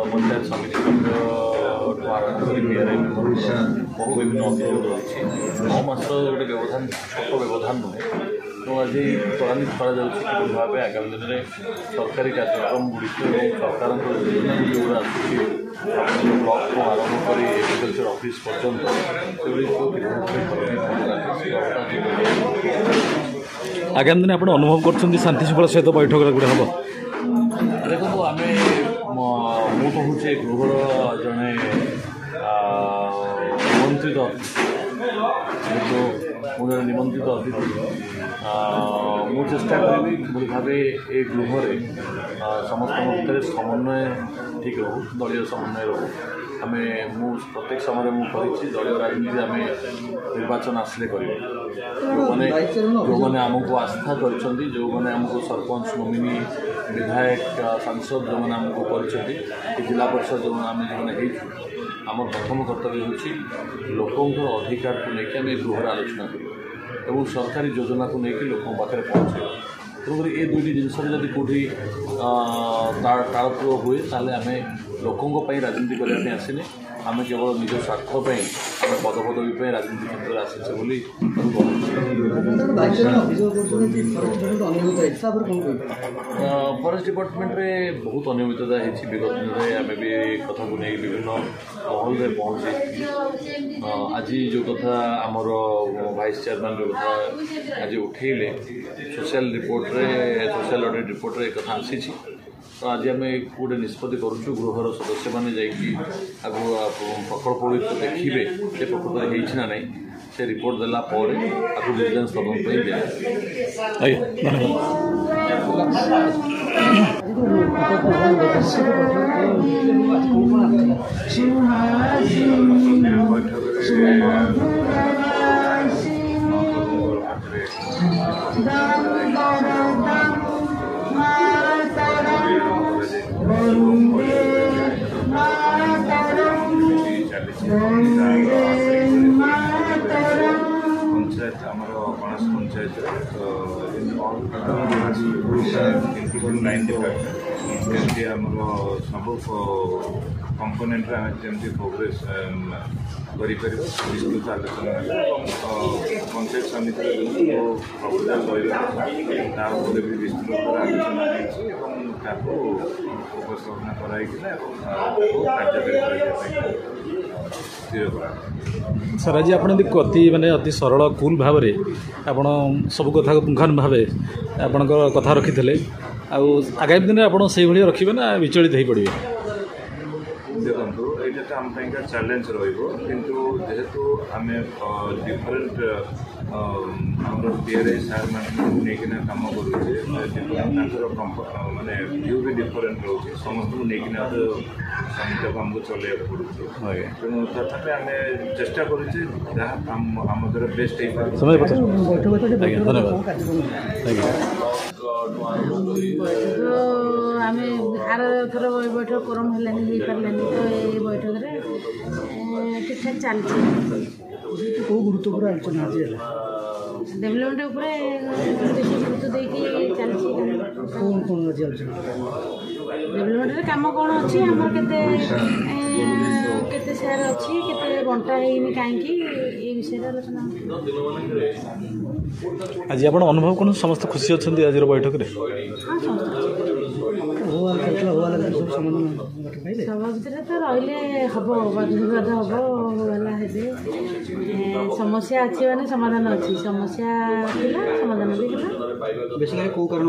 पंचायत समिति आरंभ कर बहु विभिन्न अभियोग रही 9 मास गोटे व्यवधान छोट व्यवधान नुहे तो आज त्वरान्वित कर भाव आगामी दिन में सरकारी कार्यक्रम गुड़िक सरकार योजना जोड़ा ब्लॉक को आरंभ कर एग्रीकल्चर ऑफिस पर्यंत आगामी दिन आप अनुभव कर शांति श्रृंखला सहित बैठक गोटे हम देखो आम मु कहूँ गृहर जड़े निमंत्रित जेहतु मुझे निमंत्रित अतिथि मु चेष्टा करी भली भाव ए गृह समस्त भितर समन्वय ठीक रो दलीय समन्वय रो आम प्रत्येक समय मुझे दलीय राजनीति आम निर्वाचन आसिले कर जो मैंने आमको आस्था कर जो मैंने आमको सरपंच नोमिनी विधायक सांसद जो मैंने आमको कर जिला परिषद जो आम जो आम प्रथम कर्तव्य हूँ लोकों अधिकार को लेकिन आम गृह आलोचना कर सरकारी योजना को लेकिन लोक पाखे पहुँचे तेणुक ये दुईटी जिनस जब कौटी तालपुर हुए ताल आम लोकों राजनीति करने आसने आम केवल निज स्वार्थपाई आम पदपदवी राजनीति क्षेत्र में आसीचे बोली फरेस्ट डिपार्टमेंट में बहुत अनियमितता होती विगत दिन में आम भी कथा को नहीं विभिन्न महल में पहुँचे आज जो कथा आमर वाइस चेयरमैन जो कथा आज उठेले social report social audit report रे कथा आसी तो आज आम गोटे निष्पत्ति करुँ गृहर सदस्य मैंने प्रकल्प गुड़िक देखिए से प्रकृत होना नहीं से रिपोर्ट देला विजिलेंस तदंत पंचायत आमर गणेश पंचायत इंक्लूडिंग 9 डिपार्टमेंट आमर सब कंपोनेंट जमी प्रोग्रेस कर विस्तृत आलोचना पंचायत समिति जो प्रपोजाल रही भी विस्तृत आलोचना उपस्थापना कराई सर आज आप अति माने अति सरल कूल भाव में आपण सब कथा पुंखानु भाव आपण कथा रखी आगामी दिन में आप रखिए ना विचलित हो पड़े देखो ये तो आम चैलेंज रु जेहेतु आम डिफरेन्ट पीआरआई सार मैंने कम करुचे माने व्यू भी डिफरेन्ट रोचे समस्त लेकिन समिति को आमको चलैया पड़े तेणु तथापि आम चेष्टा करुचे जहाँ आम द्वारा बेस्ट आम आर थर बैठक कोरम है पारे तो ये बैठक ठीक ठाक चलती कौ गुरुत्वपूर्ण आलोचना डेभलपमेंट गुरुत्व देकी चलती कौन कौन आज आलोचना डेभलपमेंट कम कौन अच्छी आम केते शेयर अच्छी केते बंटा है कहीं ये विषय आलोचना आज आप अनुभव कौन समस्त खुशी अच्छा आज बैठक में सब भितर तो रही हम वाद विवाद हम गला समस्या अच्छी माने समाधान अच्छी समस्या समाधान भी बेसिकली कौ कारण